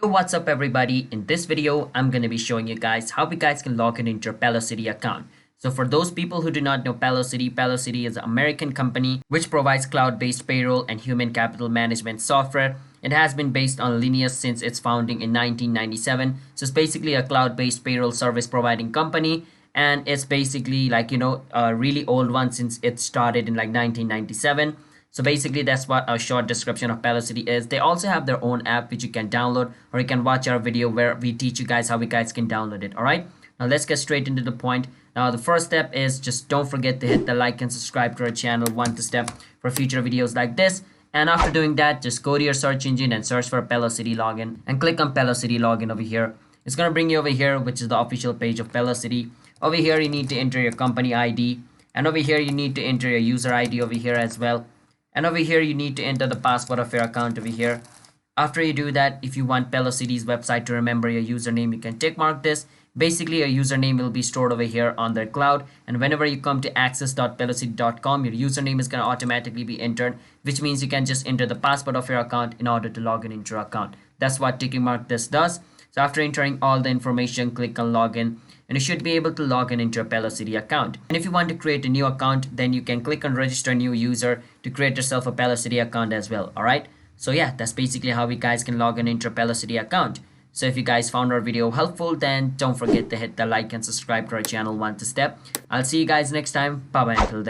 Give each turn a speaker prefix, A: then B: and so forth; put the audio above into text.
A: What's up everybody? In this video, I'm going to be showing you guys how you guys can log in into your Paylocity account. So for those people who do not know Paylocity is an American company which provides cloud-based payroll and human capital management software. It has been based on Linux since its founding in 1997. So it's basically a cloud-based payroll service providing company. And it's basically a really old one since it started in 1997. So basically that's what a short description of Paylocity is. They also have their own app which you can download, or you can watch our video where we teach you guys how you guys can download it. All right, now let's get straight into the point. Now the first step is just don't forget to hit the like and subscribe to our channel step for future videos like this. And after doing that, just go to your search engine and search for Paylocity Login and click on Paylocity Login over here. It's going to bring you over here, which is the official page of Paylocity. Over here you need to enter your company ID, and over here you need to enter your user ID over here as well. And over here, you need to enter the password of your account over here. After you do that, if you want Paylocity's website to remember your username, you can tick mark this. Basically, your username will be stored over here on their cloud. And whenever you come to access.paylocity.com, your username is going to automatically be entered, which means you can just enter the password of your account in order to log in into your account. That's what ticking mark this does. So after entering all the information, click on login, and you should be able to log in into your Paylocity account. And if you want to create a new account, then you can click on register new user to create yourself a Paylocity account as well. All right, so yeah, that's basically how you guys can log in into your Paylocity account. So if you guys found our video helpful, then don't forget to hit the like and subscribe to our channel step. I'll see you guys next time. Bye bye until then.